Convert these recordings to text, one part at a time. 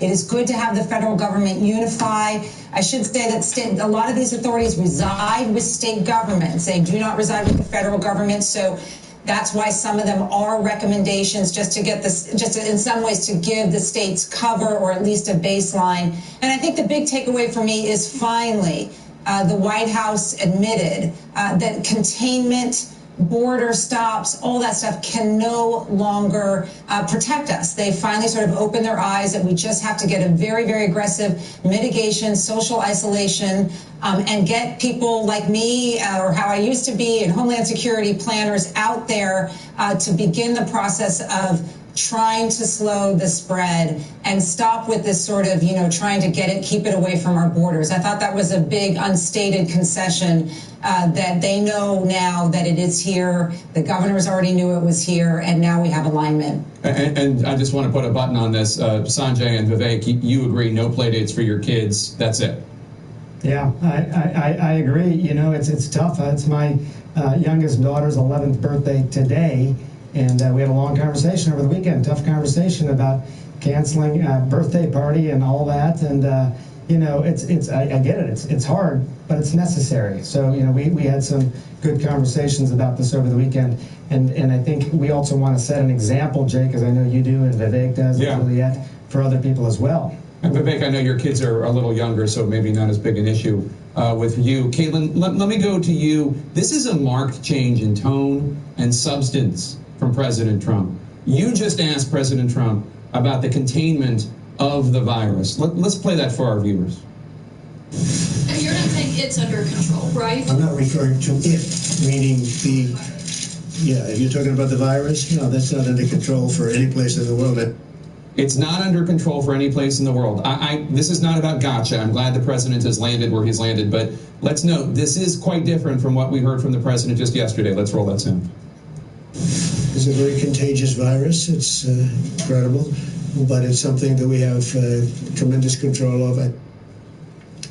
It is good to have the federal government unify. I should say that a lot of these authorities reside with state governments. They do not reside with the federal government. So that's why some of them are recommendations just to get this, just in some ways to give the states cover or at least a baseline. And I think the big takeaway for me is finally the White House admitted that containment, border stops, all that stuff can no longer protect us. They finally sort of opened their eyes that we just have to get a very, very aggressive mitigation, social isolation, and get people like me or how I used to be and Homeland Security planners out there to begin the process of trying to slow the spread and stop with this sort of, trying to keep it away from our borders. I thought that was a big unstated concession that they know now that it is here. The governors already knew it was here, and now we have alignment. And I just want to put a button on this. Sanjay and Vivek, you agree no play dates for your kids. That's it. Yeah, I agree. It's tough. It's my youngest daughter's 11th birthday today. And we had a long conversation over the weekend, tough conversation about canceling a birthday party and all that. And, I get it. It's hard, but it's necessary. So, we had some good conversations about this over the weekend. And I think we also want to set an example, Jake, as I know you do and Vivek does, and Juliet, for other people as well. And Vivek, I know your kids are a little younger, so maybe not as big an issue with you. Caitlin, let me go to you. This is a marked change in tone and substance from President Trump. You just asked President Trump about the containment of the virus. Let's play that for our viewers. And you're not saying it's under control, right? I'm not referring to it, meaning if you're talking about the virus, that's not under control for any place in the world. It's not under control for any place in the world. This is not about gotcha. I'm glad the president has landed where he's landed, but let's note, this is quite different from what we heard from the president just yesterday. Let's roll that sound. It's a very contagious virus. It's incredible, but it's something that we have tremendous control over.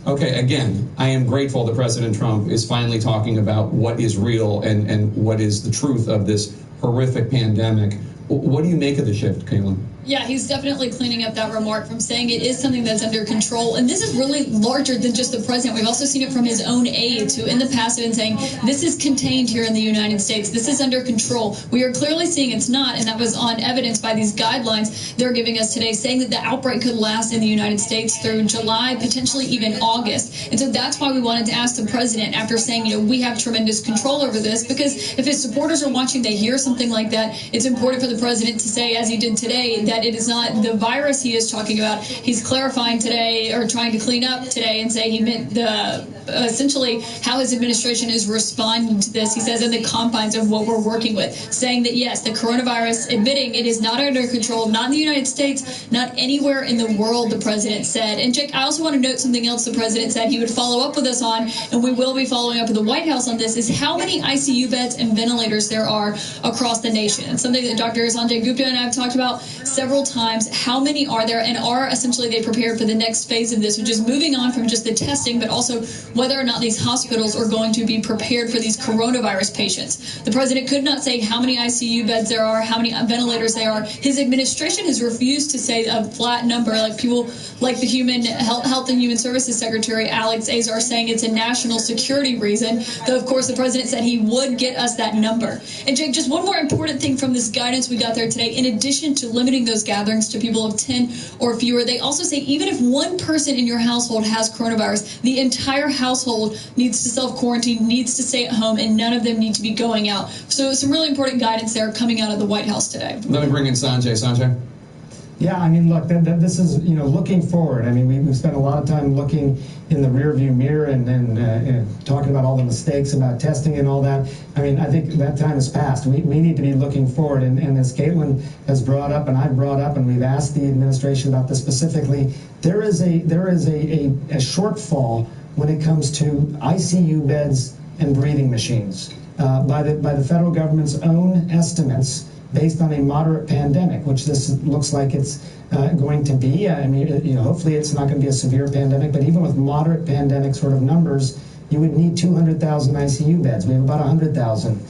Okay, again, I am grateful that President Trump is finally talking about what is real and what is the truth of this horrific pandemic. What do you make of the shift, Caitlin? Yeah, he's definitely cleaning up that remark from saying it is something that's under control. And this is really larger than just the president. We've also seen it from his own aides who in the past have been saying this is contained here in the United States. This is under control. We are clearly seeing it's not. And that was on evidence by these guidelines they're giving us today, saying that the outbreak could last in the United States through July, potentially even August. And so that's why we wanted to ask the president after saying, we have tremendous control over this, because if his supporters are watching, they hear something like that. It's important for the president to say, as he did today, that it is not the virus he is talking about. He's clarifying today, or trying to clean up today, and say he meant essentially how his administration is responding to this. He says in the confines of what we're working with, saying that yes, the coronavirus, admitting it is not under control, not in the United States, not anywhere in the world, the president said. And Jake, I also want to note something else the president said he would follow up with us on, and we will be following up with the White House on this, is how many ICU beds and ventilators there are across the nation. It's something that Dr. Sanjay Gupta and I have talked about several times. How many are there, and are essentially they prepared for the next phase of this, which is moving on from just the testing, but also whether or not these hospitals are going to be prepared for these coronavirus patients. The president could not say how many ICU beds there are, how many ventilators there are. His administration has refused to say a flat number, like people like the Health and Human Services Secretary Alex Azar saying it's a national security reason, though of course the president said he would get us that number. And Jake, just one more important thing from this guidance we got there today, in addition to limiting those gatherings to people of 10 or fewer, they also say even if one person in your household has coronavirus, the entire household needs to self-quarantine, needs to stay at home, and none of them need to be going out. So some really important guidance there coming out of the White House today. Let me bring in Sanjay. Sanjay? Yeah, I mean, look, this is, looking forward. I mean, we've spent a lot of time looking in the rearview mirror and talking about all the mistakes about testing and all that. I mean, I think that time has passed. We need to be looking forward. And as Caitlin has brought up, and I've brought up, and we've asked the administration about this specifically, there is a shortfall when it comes to ICU beds and breathing machines. By the federal government's own estimates, based on a moderate pandemic, which this looks like it's going to be. I mean, hopefully it's not going to be a severe pandemic, but even with moderate pandemic sort of numbers, you would need 200,000 ICU beds. We have about 100,000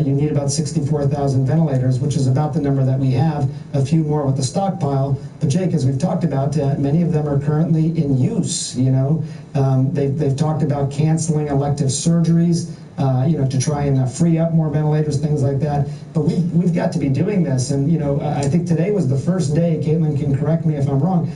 you need about 64,000 ventilators, which is about the number that we have, a few more with the stockpile. But Jake, as we've talked about, many of them are currently in use. They've talked about canceling elective surgeries, to try and free up more ventilators, things like that. But we've got to be doing this. And, I think today was the first day, Caitlin can correct me if I'm wrong,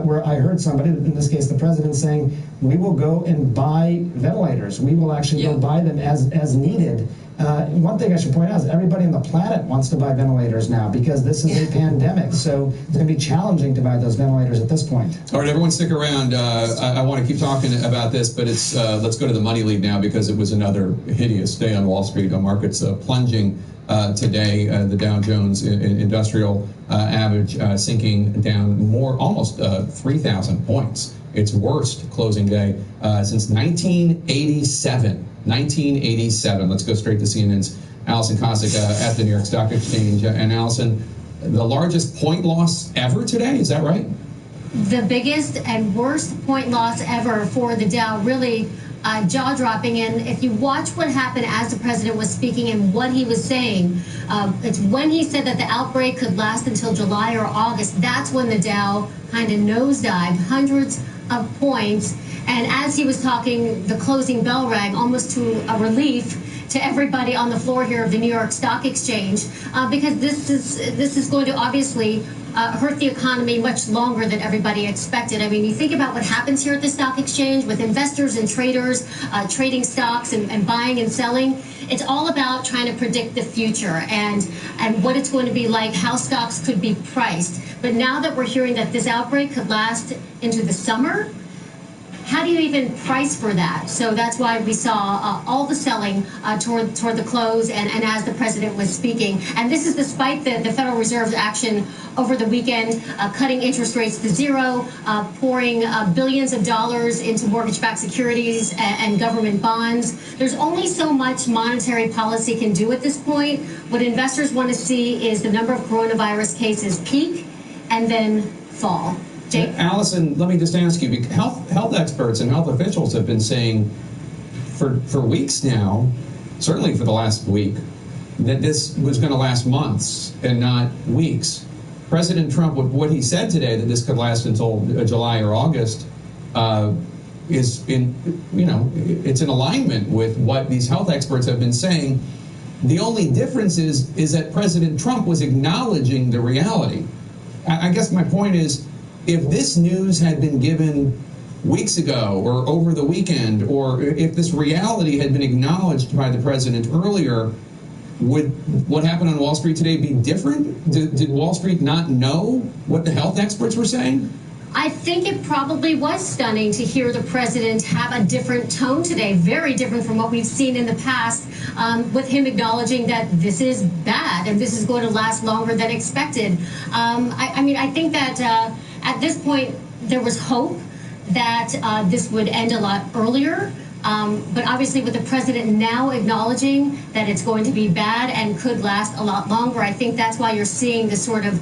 where I heard somebody, in this case the president, saying, we will go and buy ventilators. We will actually go buy them as needed. One thing I should point out is everybody on the planet wants to buy ventilators now because this is a pandemic. So it's going to be challenging to buy those ventilators at this point. All right, everyone stick around. I want to keep talking about this, but let's go to the money lead now because it was another hideous day on Wall Street. The market's plunging today. The Dow Jones Industrial Average sinking down almost 3,000 points. Its worst closing day since 1987. 1987. Let's go straight to CNN's Allison Kosik at the New York Stock Exchange. And Allison, the largest point loss ever today, is that right? The biggest and worst point loss ever for the Dow, really jaw-dropping. And if you watch what happened as the president was speaking and what he was saying, it's when he said that the outbreak could last until July or August, that's when the Dow kind of nosedived, hundreds of points. And as he was talking, the closing bell rang, almost to a relief to everybody on the floor here of the New York Stock Exchange, because this is going to obviously hurt the economy much longer than everybody expected. I mean, you think about what happens here at the stock exchange with investors and traders trading stocks and buying and selling. It's all about trying to predict the future and what it's going to be like, how stocks could be priced. But now that we're hearing that this outbreak could last into the summer, how do you even price for that? So that's why we saw all the selling toward the close and as the president was speaking. And this is despite the Federal Reserve's action over the weekend, cutting interest rates to zero, pouring billions of dollars into mortgage-backed securities and government bonds. There's only so much monetary policy can do at this point. What investors want to see is the number of coronavirus cases peak and then fall. Jake? Allison, let me just ask you, health experts and health officials have been saying for weeks now, certainly for the last week, that this was going to last months and not weeks. President Trump, what he said today, that this could last until July or August, it's in alignment with what these health experts have been saying. The only difference is that President Trump was acknowledging the reality. I guess my point is, if this news had been given weeks ago or over the weekend, or if this reality had been acknowledged by the president earlier, would what happened on Wall Street today be different? Did Wall Street not know what the health experts were saying? I think it probably was stunning to hear the president have a different tone today, very different from what we've seen in the past, with him acknowledging that this is bad and this is going to last longer than expected. I think that at this point there was hope that this would end a lot earlier. But obviously with the president now acknowledging that it's going to be bad and could last a lot longer, I think that's why you're seeing this sort of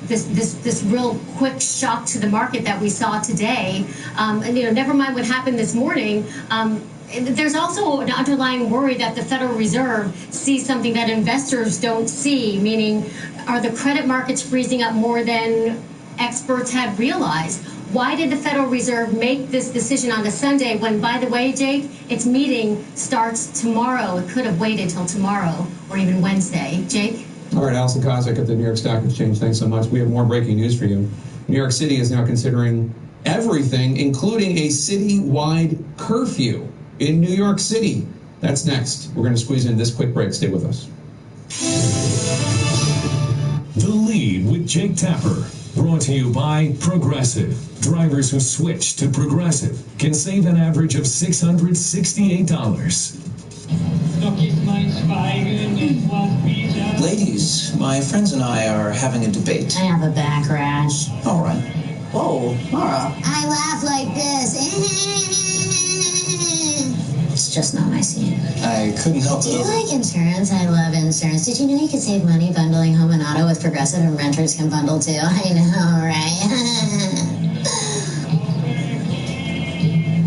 this real quick shock to the market that we saw today. Never mind what happened this morning. There's also an underlying worry that the Federal Reserve sees something that investors don't see, meaning are the credit markets freezing up more than experts had realized? Why did the Federal Reserve make this decision on a Sunday when, by the way, Jake, its meeting starts tomorrow? It could have waited till tomorrow or even Wednesday. Jake? All right, Allison Kosik at the New York Stock Exchange. Thanks so much. We have more breaking news for you. New York City is now considering everything, including a citywide curfew in New York City. That's next. We're going to squeeze in this quick break. Stay with us. The Lead with Jake Tapper. Brought to you by Progressive. Drivers who switch to Progressive can save an average of $668. Ladies, my friends and I are having a debate. I have a back rash. All right. Whoa, Mara. I laugh like this. It's just not my scene. I couldn't help Do you like insurance? I love insurance. Did you know you could save money bundling home and auto with Progressive, and renters can bundle too? I know, right?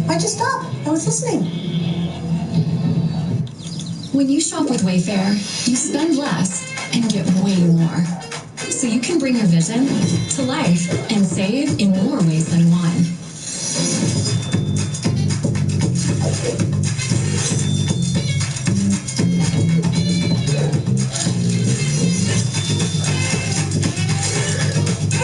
Why'd you stop? I was listening. When you shop with Wayfair, you spend less and get way more. So you can bring your vision to life and save in more ways than one.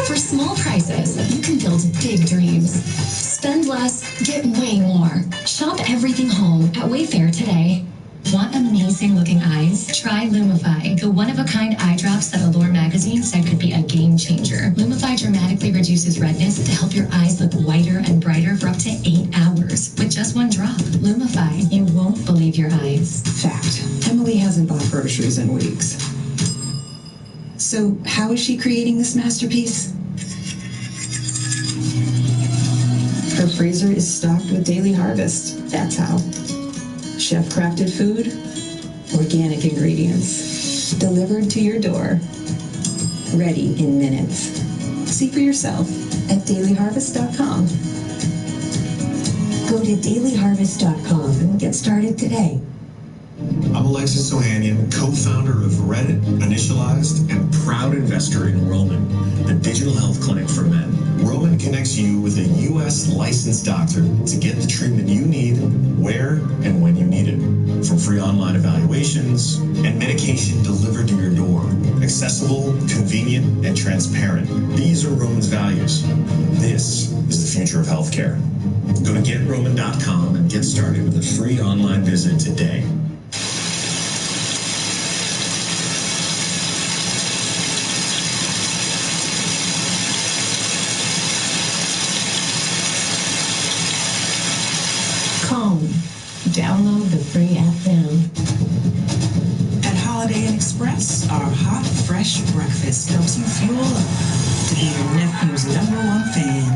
For small prices, you can build big dreams. Spend less, get way more. Shop everything home at Wayfair today. Want amazing looking eyes? Try Lumify, the one-of-a-kind eye drops that Allure magazine said could be a game changer. Lumify dramatically reduces redness to help your eyes look whiter and brighter for up to 8 hours with just one drop. Lumify, you won't believe your eyes. Fact, Emily hasn't bought groceries in weeks. So how is she creating this masterpiece? Her freezer is stocked with Daily Harvest. That's how. Chef-crafted food, organic ingredients, delivered to your door, ready in minutes. See for yourself at dailyharvest.com. Go to dailyharvest.com and get started today. I'm Alexis Ohanian, co-founder of Reddit, initialized, and proud investor in Roman, the digital health clinic for men. Roman connects you with a U.S. licensed doctor to get the treatment you need, where and when you need it. From free online evaluations and medication delivered to your door. Accessible, convenient, and transparent. These are Roman's values. This is the future of healthcare. Go to GetRoman.com and get started with a free online visit today. Download the free app now. At Holiday Inn Express, our hot, fresh breakfast helps you fuel up to be your nephew's #1 fan.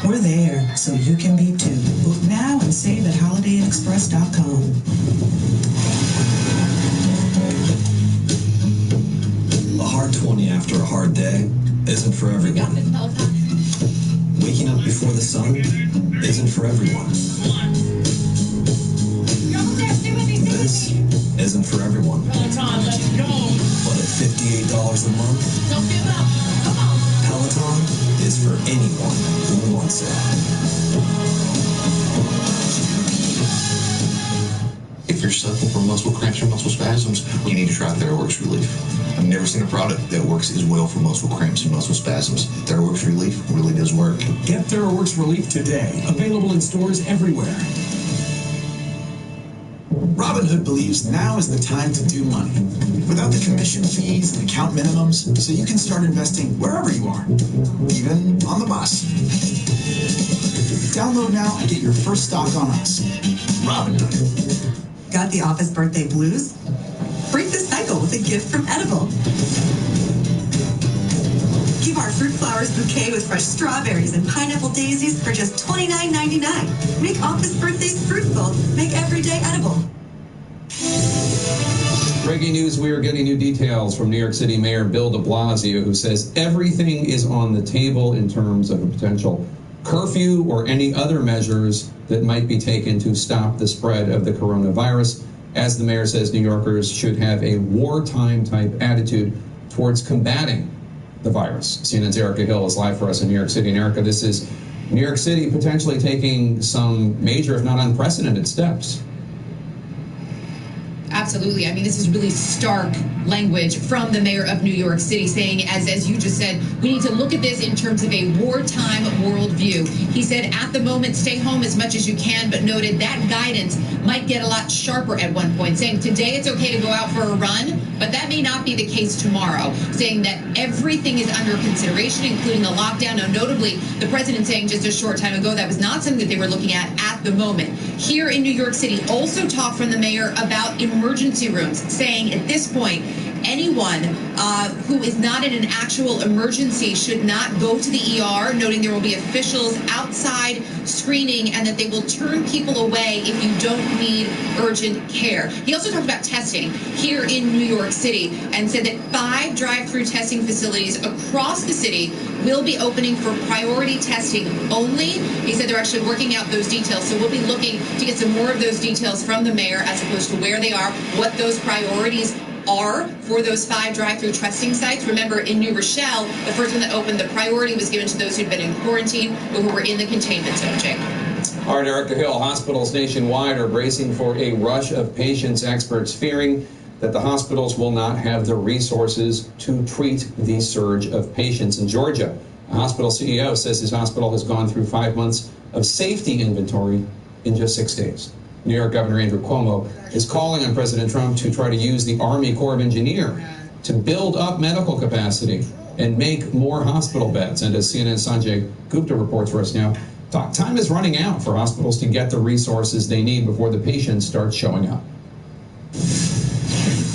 We're there so you can be too. Book now and save at holidayinexpress.com. A hard 20 after a hard day isn't for everyone. Waking up before the sun isn't for everyone. This isn't for everyone. Peloton, let's go. But at $58 a month, Peloton is for anyone who wants it. If you're suffering from muscle cramps or muscle spasms, you need to try TheraWorks Relief. I've never seen a product that works as well for muscle cramps and muscle spasms. TheraWorks Relief really does work. Get TheraWorks Relief today. Available in stores everywhere. Robinhood believes now is the time to do money without the commission fees and account minimums, so you can start investing wherever you are, even on the bus. Download now and get your first stock on us. Robinhood. Got the office birthday blues? Break the cycle with a gift from Edible. Give our Fruit Flowers bouquet with fresh strawberries and pineapple daisies for just $29.99. Make office birthdays fruitful. Make every day edible. Breaking news, we are getting new details from New York City Mayor Bill de Blasio, who says everything is on the table in terms of a potential curfew or any other measures that might be taken to stop the spread of the coronavirus. As the mayor says, New Yorkers should have a wartime type attitude towards combating the virus. CNN's Erica Hill is live for us in New York City. And Erica, this is New York City potentially taking some major, if not unprecedented, steps. Absolutely. I mean, this is really stark language from the mayor of New York City saying, as you just said, we need to look at this in terms of a wartime worldview. He said, at the moment, stay home as much as you can, but noted that guidance might get a lot sharper at one point, saying today it's okay to go out for a run, but that may not be the case tomorrow, saying that everything is under consideration, including the lockdown. Now, notably, the president saying just a short time ago that was not something that they were looking at the moment. Here in New York City, also talk from the mayor about emergency rooms, saying at this point, anyone who is not in an actual emergency should not go to the ER, noting there will be officials outside screening and that they will turn people away if you don't need urgent care. He also talked about testing here in New York City and said that 5 drive-through testing facilities across the city will be opening for priority testing only. He said they're actually working out those details, so we'll be looking to get some more of those details from the mayor as opposed to where they are, what those priorities are for those 5 drive-through testing sites. Remember, in New Rochelle, the first one that opened, the priority was given to those who'd been in quarantine or who were in the containment zone, Jake. All right, Erica Hill, hospitals nationwide are bracing for a rush of patients, experts fearing that the hospitals will not have the resources to treat the surge of patients. In Georgia, a hospital CEO says his hospital has gone through 5 months of safety inventory in just 6 days. New York Governor Andrew Cuomo is calling on President Trump to try to use the Army Corps of Engineers to build up medical capacity and make more hospital beds. And as CNN's Sanjay Gupta reports for us now, time is running out for hospitals to get the resources they need before the patients start showing up.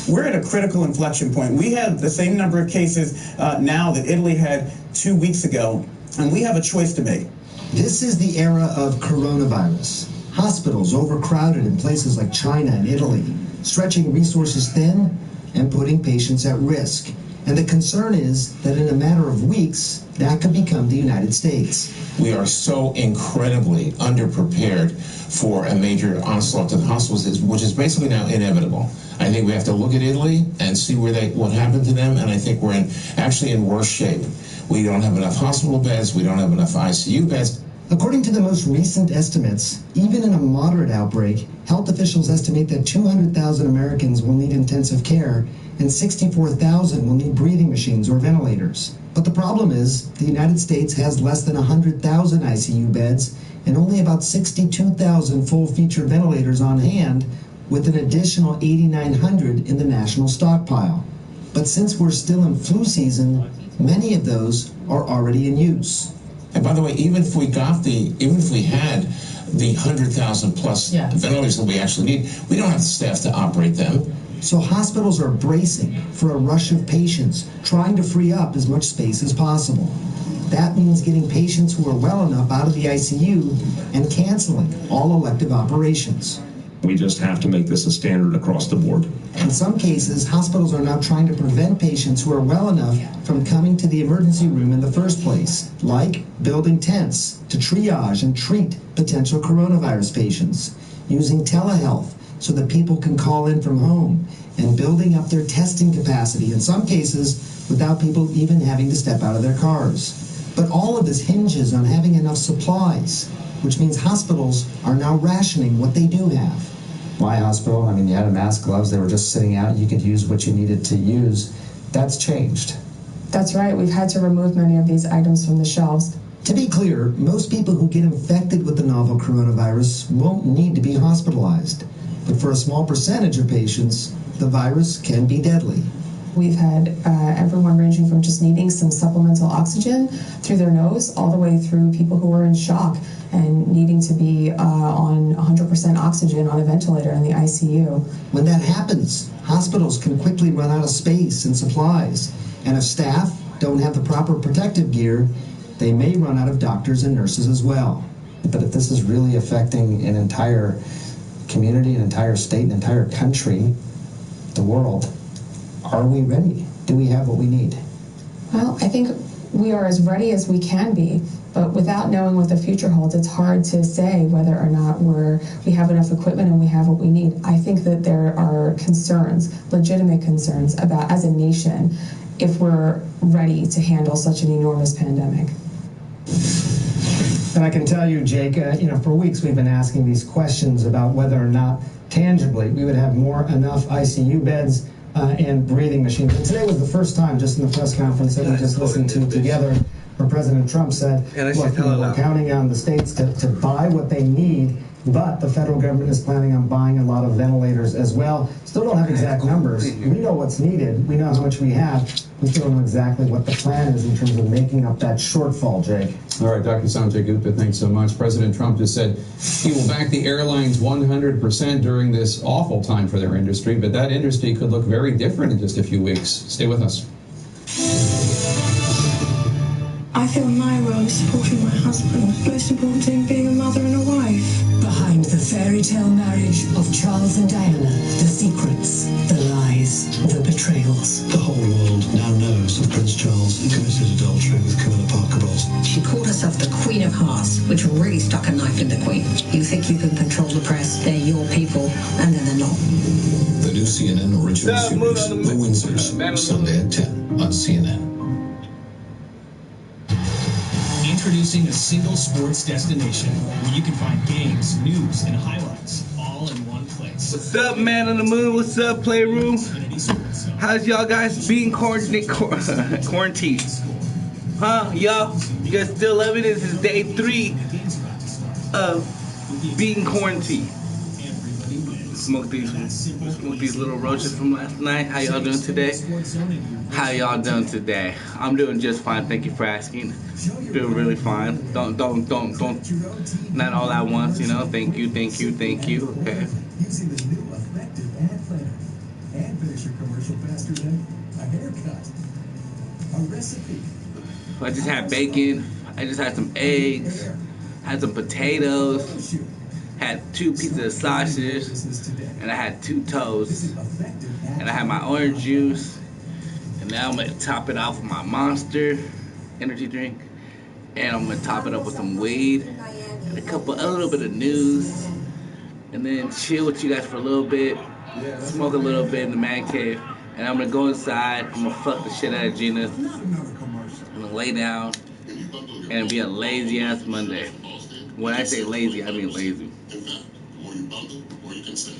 We're at a critical inflection point. We have the same number of cases now that Italy had 2 weeks ago, and we have a choice to make. This is the era of coronavirus. Hospitals overcrowded in places like China and Italy, stretching resources thin and putting patients at risk. And the concern is that in a matter of weeks, that could become the United States. We are so incredibly underprepared for a major onslaught to the hospitals, which is basically now inevitable. I think we have to look at Italy and see what happened to them, and I think we're actually in worse shape. We don't have enough hospital beds. We don't have enough ICU beds. According to the most recent estimates, even in a moderate outbreak, health officials estimate that 200,000 Americans will need intensive care and 64,000 will need breathing machines or ventilators. But the problem is, the United States has less than 100,000 ICU beds and only about 62,000 full-featured ventilators on hand, with an additional 8,900 in the national stockpile. But since we're still in flu season, many of those are already in use. And by the way, even if we had the 100,000 plus ventilators that we actually need, we don't have the staff to operate them. So hospitals are bracing for a rush of patients, trying to free up as much space as possible. That means getting patients who are well enough out of the ICU and canceling all elective operations. We just have to make this a standard across the board. In some cases, hospitals are now trying to prevent patients who are well enough from coming to the emergency room in the first place, like building tents to triage and treat potential coronavirus patients, using telehealth so that people can call in from home, and building up their testing capacity, in some cases without people even having to step out of their cars. But all of this hinges on having enough supplies, which means hospitals are now rationing what they do have. My hospital, I mean, you had a mask, gloves, they were just sitting out. You could use what you needed to use. That's changed. That's right. We've had to remove many of these items from the shelves. To be clear, most people who get infected with the novel coronavirus won't need to be hospitalized. But for a small percentage of patients, the virus can be deadly. We've had everyone ranging from just needing some supplemental oxygen through their nose all the way through people who are in shock and needing to be on 100% oxygen on a ventilator in the ICU. When that happens, hospitals can quickly run out of space and supplies. And if staff don't have the proper protective gear, they may run out of doctors and nurses as well. But if this is really affecting an entire community, an entire state, an entire country, the world, are we ready? Do we have what we need? Well, I think we are as ready as we can be, but without knowing what the future holds, it's hard to say whether or not we have enough equipment and we have what we need. I think that there are concerns, legitimate concerns, about, as a nation, if we're ready to handle such an enormous pandemic. And I can tell you, Jake, for weeks we've been asking these questions about whether or not tangibly we would have enough ICU beds and breathing machines. And today was the first time, just in the press conference that we just listened to together, where President Trump said, look, we're counting on the states to buy what they need, but the federal government is planning on buying a lot of ventilators as well. Still don't have exact numbers. We know what's needed. We know how much we have. We still don't know exactly what the plan is in terms of making up that shortfall, Jake. All right, Dr. Sanjay Gupta, thanks so much. President Trump just said he will back the airlines 100% during this awful time for their industry, but that industry could look very different in just a few weeks. Stay with us. I feel my role is supporting my husband. Most important thing being a mother and a wife. Behind the fairy tale marriage of Charles and Diana, the secrets, the lies, the betrayals. The whole world now knows that Prince Charles committed adultery with Camilla Parker Bowles. She called herself the Queen of Hearts, which really stuck a knife in the Queen. You think you can control the press, they're your people, and then they're not. The new CNN original series, The Windsors, Sunday at 10 on CNN. Introducing a single sports destination where you can find games, news, and highlights all in one place. What's up, man on the moon? What's up, Playroom? How's y'all guys being quarantined? Huh, y'all? You guys still loving it? This is day 3 of being quarantined. Smoke these little roaches from last night. How y'all doing today? How y'all doing today? I'm doing just fine. Thank you for asking. Doing really fine. Don't. Not all at once, you know. Thank you. Okay. I just had bacon. I just had some eggs. Had some potatoes. Had 2 pieces of sausage, and I had 2 toasts, and I had my orange juice, and now I'm gonna top it off with my Monster energy drink, and I'm gonna top it up with some weed, and a little bit of news, and then chill with you guys for a little bit, smoke a little bit in the man cave, and I'm gonna go inside, I'm gonna fuck the shit out of Gina, I'm gonna lay down, and it'll be a lazy ass Monday. When I say lazy, I mean lazy. In fact, the more you bundle, the more you can save.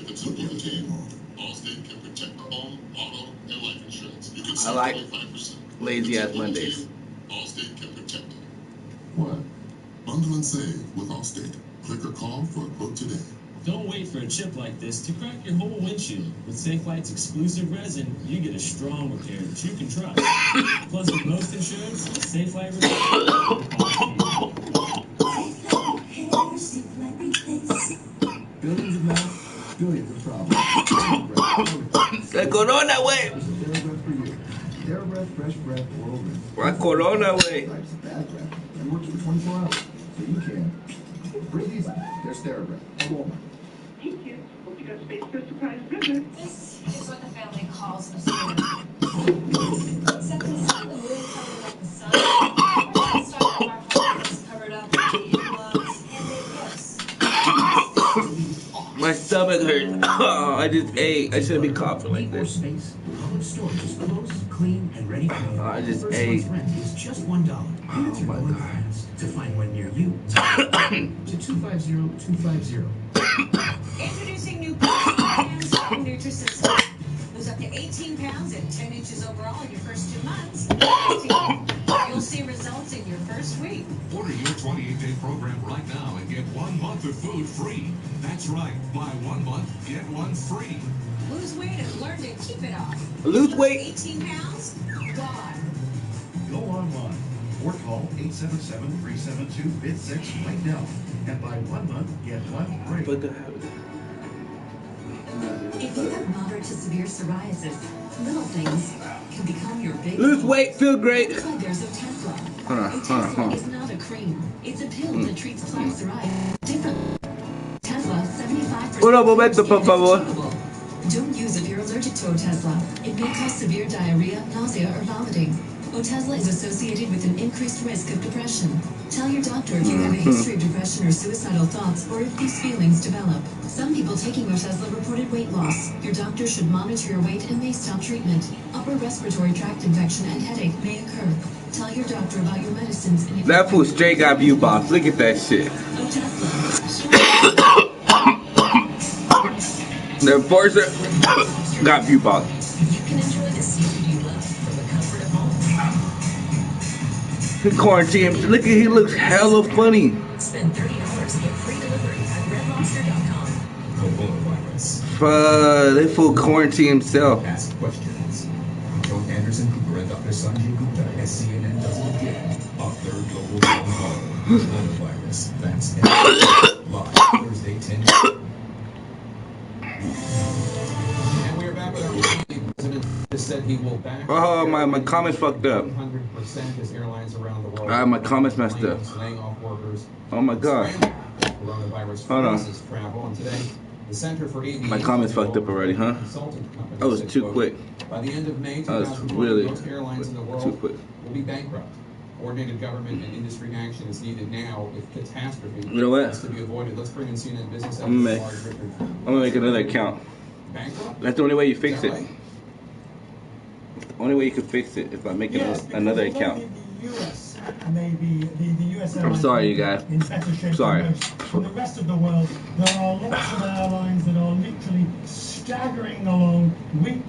If it's simple to take, Allstate can protect home, auto, and life insurance. You can save 25%. Lazy ass Mondays. Allstate can protect it. What? Bundle and save with Allstate. Click or call for a quote today. Don't wait for a chip like this to crack your whole windshield. With Safelite's exclusive resin, you get a strong repair that you can trust. Plus, with most insurance, Safelite Billions of mouths, billions of problems. That Corona way. TheraBreath Fresh Breath Oral Rinse. Why Corona way? Types of bad breath and works for 24 hours, so you can breathe easy. There's TheraBreath. At Walmart. Thank you. Hope you got space for a surprise visit. This is what the family calls a spirit. Except it's not the moon covered like the sun. The star of our home is covered up with the in-laws and their gifts. My stomach hurts. Oh, I just ate. I shouldn't be coughing like this. Storage is close, clean, and ready for you. I just First ate. month's rent is just $1. Oh my God. To find one near you. To 250-250. Introducing new Transform Nutrisystem. Lose up to 18 pounds and 10 inches overall in your first 2 months. You'll see results in your first week. Order your 28-day program right now and get 1 month of food free. That's right. Buy 1 month, get 1 free. Lose weight and learn to keep it off. Lose weight. 18 pounds? Gone. Go online or call 877-372-BIT6 right now and buy 1 month, get 1 free. If you have moderate to severe psoriasis, little things can become your big. Lose weight, feel great. That's why there's Otezla. Hold on. Otezla is not a cream. It's a pill that treats plaque psoriasis. Different. Otezla, 75%. Un momento, por favor. Don't use if you're allergic to Otezla. It may cause severe diarrhea, nausea, or vomiting. Otezla is associated with an increased risk of depression. Tell your doctor if you have a history of depression or suicidal thoughts, or if these feelings develop. Some people taking Otezla reported weight loss. Your doctor should monitor your weight and may stop treatment. Upper respiratory tract infection and headache may occur. Tell your doctor about your medicines and if That fool straight got view box. Look at that shit. The enforcer got view box. you can enjoy the seafood you love from the comfort of home. He quarantined. Look at he looks hella funny. Spend $30 to get free delivery at redlobster.com. They full quarantine himself. Ask questions. Join Anderson Cooper and Dr. Sanjay Gupta as CNN does it again. A third global town hall. Coronavirus. That's live Thursday 10. And we're back with our president just said he will back. Oh, my comments fucked up. 100% as airlines around the world. My comments messed up. Laying off workers. Oh my god. Coronavirus Hold on. travel, and today the Center for Aviation. My comments fucked up already, huh? That was too quick. By the end of May, That was really most airlines in the world too quick. will be bankrupt. Coordinated government and industry action is needed now if catastrophe You know what? is to be avoided. Let's bring in CNN business I'm editor gonna make another account. Bankrupt? That's the only way you fix it. The only way you can fix it is by making another account. I'm sorry, you guys. I'm sorry. For the rest of the world, there are lots of airlines that are literally staggering along week